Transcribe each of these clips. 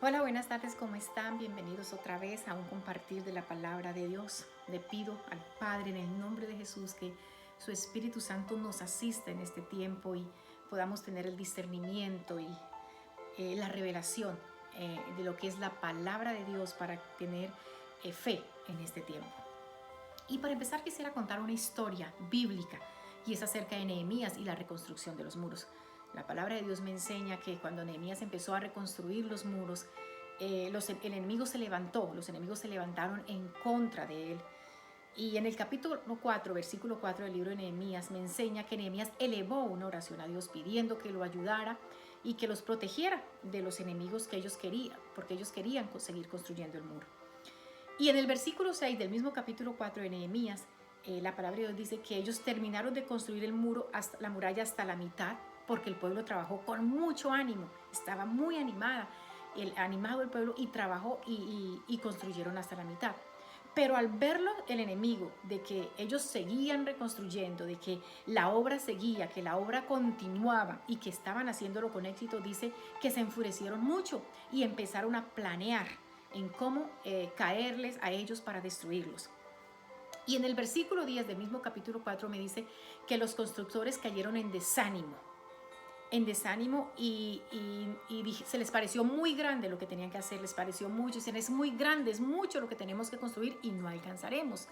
Hola, buenas tardes, ¿cómo están? Bienvenidos otra vez a un compartir de la palabra de Dios. Le pido al Padre en el nombre de Jesús que su Espíritu Santo nos asista en este tiempo y podamos tener el discernimiento y la revelación de lo que es la palabra de Dios para tener fe en este tiempo. Y para empezar quisiera contar una historia bíblica y es acerca de Nehemías y la reconstrucción de los muros. La palabra de Dios me enseña que cuando Nehemías empezó a reconstruir los muros, el enemigo se levantó, los enemigos se levantaron en contra de él. Y en el capítulo 4, versículo 4 del libro de Nehemías me enseña que Nehemías elevó una oración a Dios pidiendo que lo ayudara y que los protegiera de los enemigos que ellos querían, porque ellos querían seguir construyendo el muro. Y en el versículo 6 del mismo capítulo 4 de Nehemías, la palabra de Dios dice que ellos terminaron de construir el muro, hasta la muralla hasta la mitad, porque el pueblo trabajó con mucho ánimo, estaba muy animado el pueblo y trabajó y construyeron hasta la mitad. Pero al verlo el enemigo, de que ellos seguían reconstruyendo, de que la obra seguía, que la obra continuaba y que estaban haciéndolo con éxito, dice que se enfurecieron mucho y empezaron a planear en cómo caerles a ellos para destruirlos. Y en el versículo 10 del mismo capítulo 4 me dice que los constructores cayeron en desánimo y se les pareció muy grande lo que tenían que hacer, les pareció mucho, dicen es muy grande, es mucho lo que tenemos que construir y no alcanzaremos.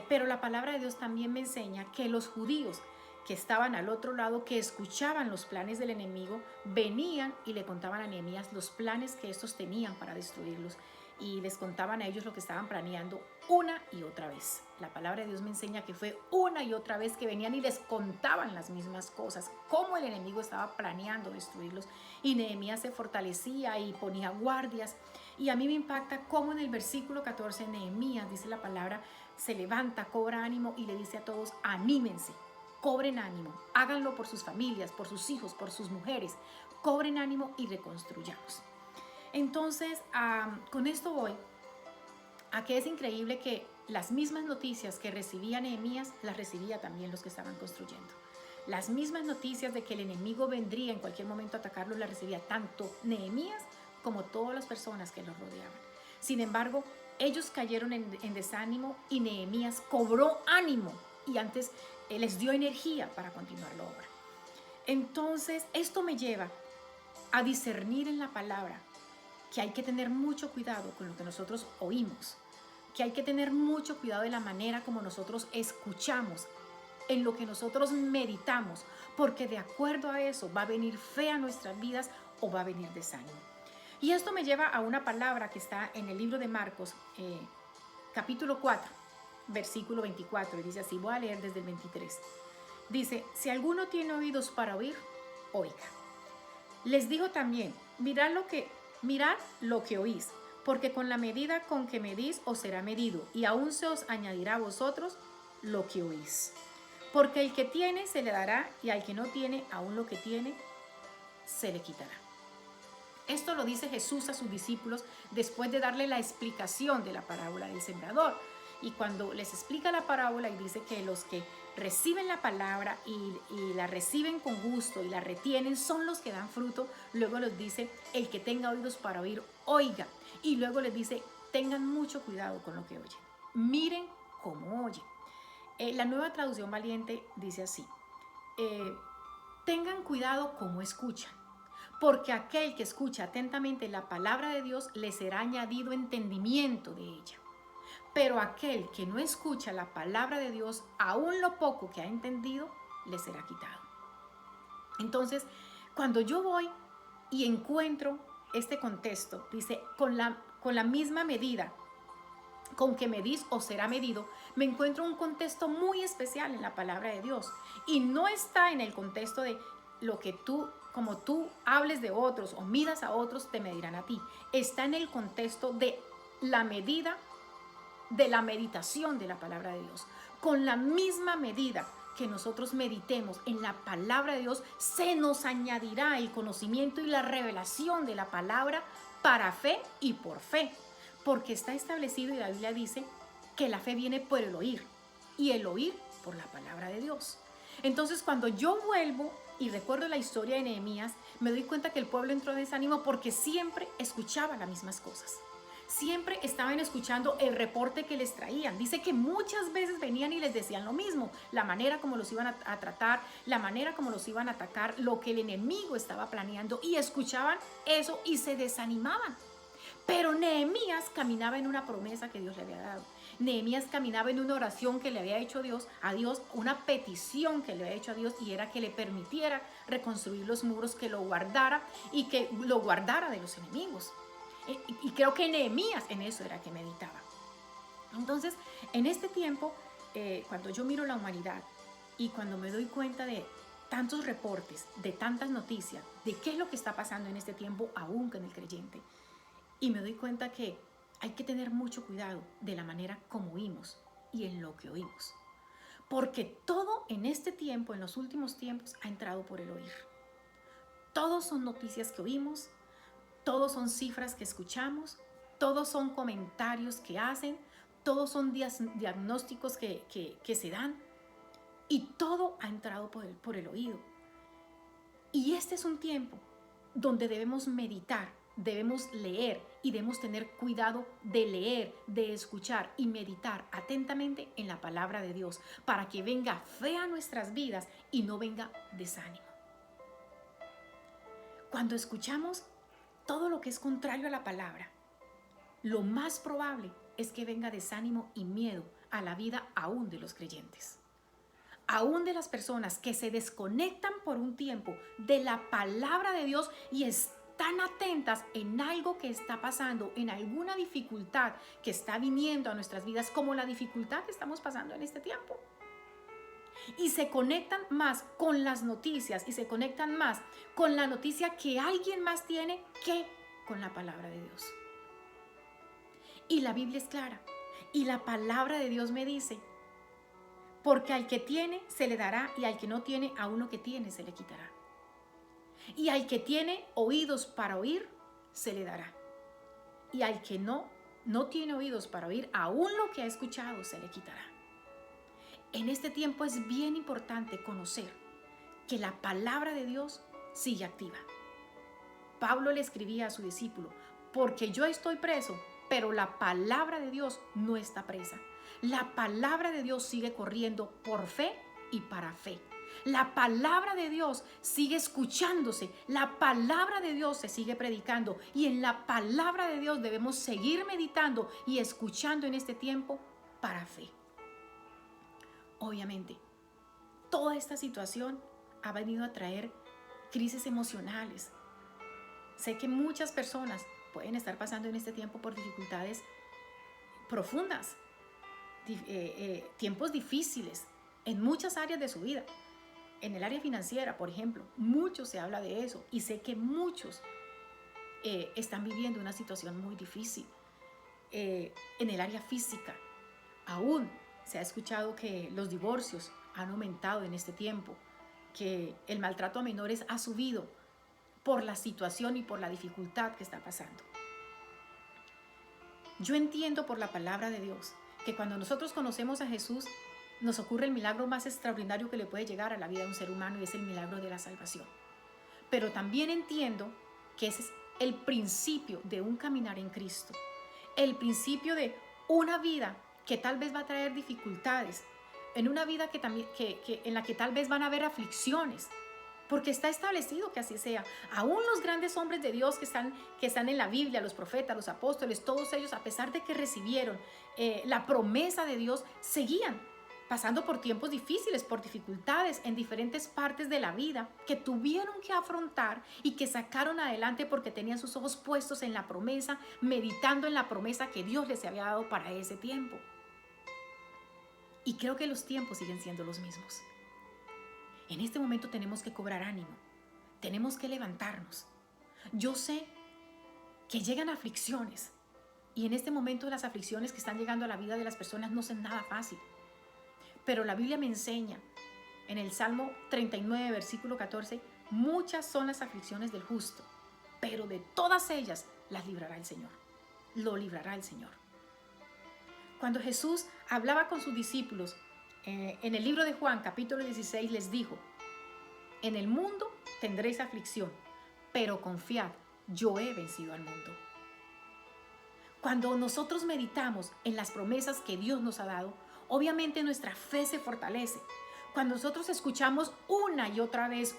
Pero la palabra de Dios también me enseña que los judíos que estaban al otro lado, que escuchaban los planes del enemigo, venían y le contaban a Nehemías los planes que estos tenían para destruirlos y les contaban a ellos lo que estaban planeando una y otra vez. La palabra de Dios me enseña que fue una y otra vez que venían y les contaban las mismas cosas, cómo el enemigo estaba planeando destruirlos y Nehemías se fortalecía y ponía guardias. Y a mí me impacta cómo en el versículo 14 Nehemías, dice la palabra, se levanta, cobra ánimo y le dice a todos, anímense, cobren ánimo, háganlo por sus familias, por sus hijos, por sus mujeres, cobren ánimo y reconstruyamos. Entonces, con esto voy a que es increíble que las mismas noticias que recibía Nehemías, las recibía también los que estaban construyendo. Las mismas noticias de que el enemigo vendría en cualquier momento a atacarlos, las recibía tanto Nehemías como todas las personas que los rodeaban. Sin embargo, ellos cayeron en desánimo y Nehemías cobró ánimo y antes les dio energía para continuar la obra. Entonces, esto me lleva a discernir en la palabra que hay que tener mucho cuidado con lo que nosotros oímos, que hay que tener mucho cuidado de la manera como nosotros escuchamos, en lo que nosotros meditamos, porque de acuerdo a eso va a venir fe a nuestras vidas o va a venir desánimo. Y esto me lleva a una palabra que está en el libro de Marcos, capítulo 4, versículo 24, y dice así, voy a leer desde el 23. Dice, si alguno tiene oídos para oír, oiga. Les dijo también, mirad lo que oís, porque con la medida con que medís os será medido, y aún se os añadirá a vosotros lo que oís. Porque el que tiene se le dará, y al que no tiene, aún lo que tiene se le quitará. Esto lo dice Jesús a sus discípulos después de darle la explicación de la parábola del sembrador. Y cuando les explica la parábola y dice que los que reciben la palabra y la reciben con gusto y la retienen son los que dan fruto, luego les dice, el que tenga oídos para oír, oiga. Y luego les dice, tengan mucho cuidado con lo que oyen. Miren cómo oyen. La Nueva Traducción Viviente dice así, tengan cuidado cómo escuchan, porque aquel que escucha atentamente la palabra de Dios le será añadido entendimiento de ella. Pero aquel que no escucha la palabra de Dios, aún lo poco que ha entendido, le será quitado. Entonces, cuando yo voy y encuentro este contexto, dice, con la misma medida con que medís os será medido, me encuentro un contexto muy especial en la palabra de Dios. Y no está en el contexto de lo que como tú hables de otros o midas a otros, te medirán a ti. Está en el contexto de la medida de la meditación de la palabra de Dios. Con la misma medida que nosotros meditemos en la palabra de Dios, se nos añadirá el conocimiento y la revelación de la palabra para fe y por fe. Porque está establecido y la Biblia dice que la fe viene por el oír y el oír por la palabra de Dios. Entonces, cuando yo vuelvo y recuerdo la historia de Nehemías, me doy cuenta que el pueblo entró en desánimo porque siempre escuchaba las mismas cosas. Siempre estaban escuchando el reporte que les traían. Dice que muchas veces venían y les decían lo mismo, la manera como los iban a tratar, la manera como los iban a atacar, lo que el enemigo estaba planeando, y escuchaban eso y se desanimaban. Pero Nehemías caminaba en una promesa que Dios le había dado. Nehemías caminaba en una oración que le había hecho a Dios, una petición que le había hecho a Dios, y era que le permitiera reconstruir los muros, que lo guardara y que lo guardara de los enemigos. Y creo que Nehemías en eso era que meditaba. Entonces, en este tiempo, cuando yo miro la humanidad y cuando me doy cuenta de tantos reportes, de tantas noticias, de qué es lo que está pasando en este tiempo, aún con el creyente, y me doy cuenta que hay que tener mucho cuidado de la manera como oímos y en lo que oímos. Porque todo en este tiempo, en los últimos tiempos, ha entrado por el oír. Todos son noticias que oímos, todos son cifras que escuchamos, todos son comentarios que hacen, todos son diagnósticos que se dan, y todo ha entrado por el oído. Y este es un tiempo donde debemos meditar, debemos leer y debemos tener cuidado de leer, de escuchar y meditar atentamente en la palabra de Dios para que venga fe a nuestras vidas y no venga desánimo. Cuando escuchamos todo lo que es contrario a la palabra, lo más probable es que venga desánimo y miedo a la vida aún de los creyentes. Aún de las personas que se desconectan por un tiempo de la palabra de Dios y están atentas en algo que está pasando, en alguna dificultad que está viniendo a nuestras vidas, como la dificultad que estamos pasando en este tiempo. Y se conectan más con las noticias y se conectan más con la noticia que alguien más tiene que con la palabra de Dios. Y la Biblia es clara. Y la palabra de Dios me dice: porque al que tiene se le dará, y al que no tiene, a uno que tiene se le quitará. Y al que tiene oídos para oír, se le dará. Y al que no tiene oídos para oír, aún lo que ha escuchado se le quitará. En este tiempo es bien importante conocer que la palabra de Dios sigue activa. Pablo le escribía a su discípulo: porque yo estoy preso, pero la palabra de Dios no está presa. La palabra de Dios sigue corriendo por fe y para fe. La palabra de Dios sigue escuchándose. La palabra de Dios se sigue predicando. Y en la palabra de Dios debemos seguir meditando y escuchando en este tiempo para fe. Obviamente, toda esta situación ha venido a traer crisis emocionales. Sé que muchas personas pueden estar pasando en este tiempo por dificultades profundas, tiempos difíciles en muchas áreas de su vida. En el área financiera, por ejemplo, mucho se habla de eso, y sé que muchos están viviendo una situación muy difícil. En el área física, aún se ha escuchado que los divorcios han aumentado en este tiempo, que el maltrato a menores ha subido por la situación y por la dificultad que está pasando. Yo entiendo por la palabra de Dios que cuando nosotros conocemos a Jesús, nos ocurre el milagro más extraordinario que le puede llegar a la vida de un ser humano, y es el milagro de la salvación. Pero también entiendo que ese es el principio de un caminar en Cristo, el principio de una vida que tal vez va a traer dificultades, en una vida en la que tal vez van a haber aflicciones, porque está establecido que así sea. Aún los grandes hombres de Dios que están en la Biblia, los profetas, los apóstoles, todos ellos, a pesar de que recibieron la promesa de Dios, seguían pasando por tiempos difíciles, por dificultades en diferentes partes de la vida que tuvieron que afrontar y que sacaron adelante porque tenían sus ojos puestos en la promesa, meditando en la promesa que Dios les había dado para ese tiempo. Y creo que los tiempos siguen siendo los mismos. En este momento tenemos que cobrar ánimo, tenemos que levantarnos. Yo sé que llegan aflicciones, y en este momento las aflicciones que están llegando a la vida de las personas no son nada fácil. Pero la Biblia me enseña en el Salmo 39, versículo 14, muchas son las aflicciones del justo, pero de todas ellas las librará el Señor. Lo librará el Señor. Cuando Jesús hablaba con sus discípulos En el libro de Juan, capítulo 16, les dijo: en el mundo tendréis aflicción, pero confiad, yo he vencido al mundo. Cuando nosotros meditamos en las promesas que Dios nos ha dado, obviamente nuestra fe se fortalece. Cuando nosotros escuchamos una y otra vez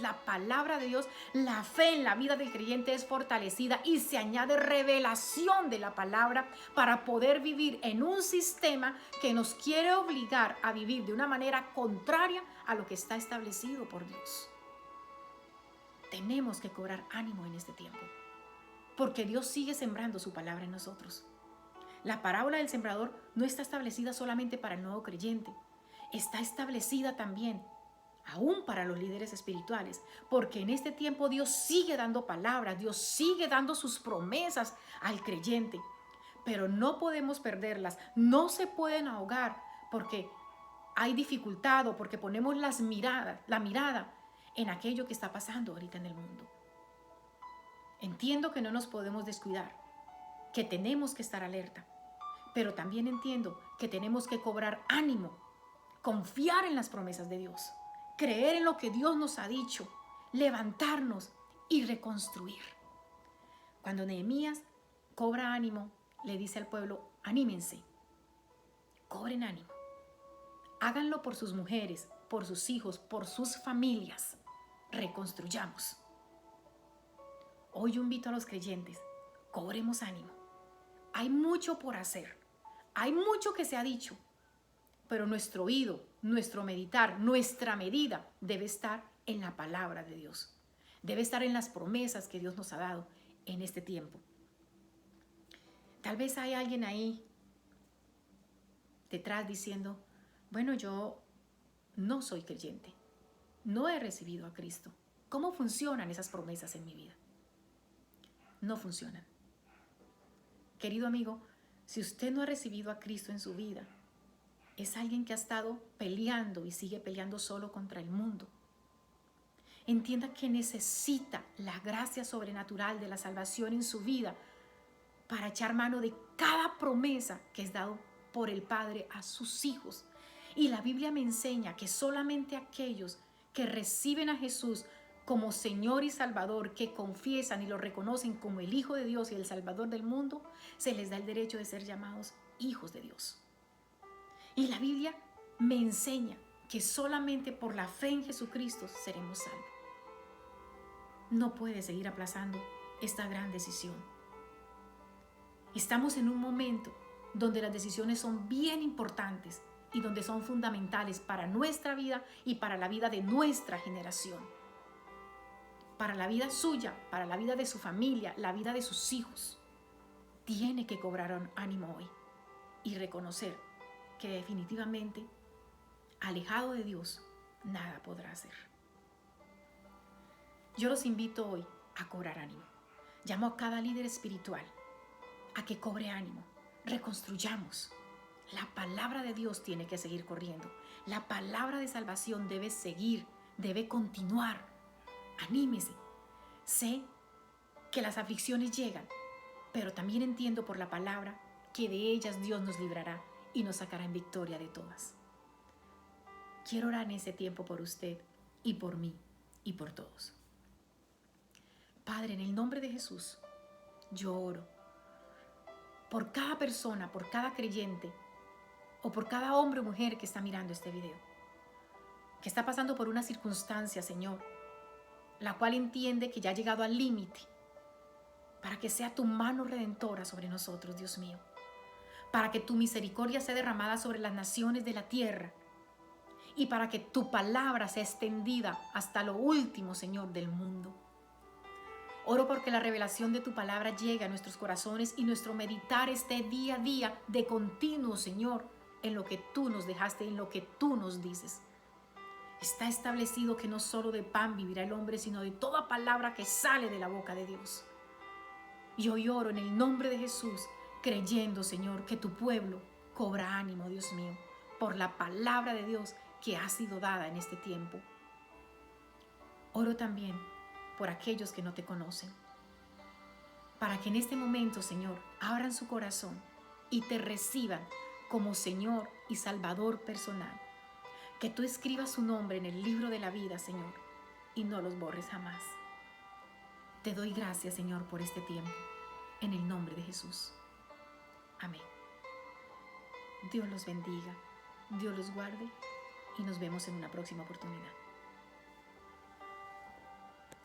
la palabra de Dios, la fe en la vida del creyente es fortalecida y se añade revelación de la palabra para poder vivir en un sistema que nos quiere obligar a vivir de una manera contraria a lo que está establecido por Dios. Tenemos que cobrar ánimo en este tiempo, porque Dios sigue sembrando su palabra en nosotros. La parábola del sembrador no está establecida solamente para el nuevo creyente, está establecida también aún para los líderes espirituales, porque en este tiempo Dios sigue dando palabras, Dios sigue dando sus promesas al creyente, pero no podemos perderlas, no se pueden ahogar porque hay dificultad o porque ponemos la mirada en aquello que está pasando ahorita en el mundo. Entiendo que no nos podemos descuidar, que tenemos que estar alerta, pero también entiendo que tenemos que cobrar ánimo, confiar en las promesas de Dios, creer en lo que Dios nos ha dicho, levantarnos y reconstruir. Cuando Nehemías cobra ánimo, le dice al pueblo: anímense, cobren ánimo, háganlo por sus mujeres, por sus hijos, por sus familias, reconstruyamos. Hoy yo invito a los creyentes: cobremos ánimo. Hay mucho por hacer, hay mucho que se ha dicho, pero nuestro oído, nuestro meditar, nuestra medida debe estar en la palabra de Dios. Debe estar en las promesas que Dios nos ha dado en este tiempo. Tal vez hay alguien ahí detrás diciendo: bueno, yo no soy creyente, no he recibido a Cristo. ¿Cómo funcionan esas promesas en mi vida? No funcionan. Querido amigo, si usted no ha recibido a Cristo en su vida, es alguien que ha estado peleando y sigue peleando solo contra el mundo. Entienda que necesita la gracia sobrenatural de la salvación en su vida para echar mano de cada promesa que es dado por el Padre a sus hijos. Y la Biblia me enseña que solamente aquellos que reciben a Jesús como Señor y Salvador, que confiesan y lo reconocen como el Hijo de Dios y el Salvador del mundo, se les da el derecho de ser llamados hijos de Dios. Y la Biblia me enseña que solamente por la fe en Jesucristo seremos salvos. No puede seguir aplazando esta gran decisión. Estamos en un momento donde las decisiones son bien importantes y donde son fundamentales para nuestra vida y para la vida de nuestra generación. Para la vida suya, para la vida de su familia, la vida de sus hijos. Tiene que cobrar ánimo hoy y reconocer que definitivamente, alejado de Dios, nada podrá hacer. Yo los invito hoy a cobrar ánimo. Llamo a cada líder espiritual a que cobre ánimo. Reconstruyamos. La palabra de Dios tiene que seguir corriendo. La palabra de salvación debe seguir, debe continuar. Anímese. Sé que las aflicciones llegan, pero también entiendo por la palabra que de ellas Dios nos librará y nos sacará en victoria de todas. Quiero orar en ese tiempo por usted y por mí y por todos. Padre, en el nombre de Jesús, yo oro por cada persona, por cada creyente o por cada hombre o mujer que está mirando este video, que está pasando por una circunstancia, Señor, la cual entiende que ya ha llegado al límite, para que sea tu mano redentora sobre nosotros, Dios mío, para que tu misericordia sea derramada sobre las naciones de la tierra y para que tu palabra sea extendida hasta lo último, Señor, del mundo. Oro porque la revelación de tu palabra llegue a nuestros corazones y nuestro meditar esté día a día de continuo, Señor, en lo que tú nos dejaste, en lo que tú nos dices. Está establecido que no solo de pan vivirá el hombre, sino de toda palabra que sale de la boca de Dios. Y hoy oro en el nombre de Jesús, creyendo, Señor, que tu pueblo cobra ánimo, Dios mío, por la palabra de Dios que ha sido dada en este tiempo. Oro también por aquellos que no te conocen, para que en este momento, Señor, abran su corazón y te reciban como Señor y Salvador personal. Que tú escribas su nombre en el libro de la vida, Señor, y no los borres jamás. Te doy gracias, Señor, por este tiempo, en el nombre de Jesús. Amén. Dios los bendiga, Dios los guarde y nos vemos en una próxima oportunidad.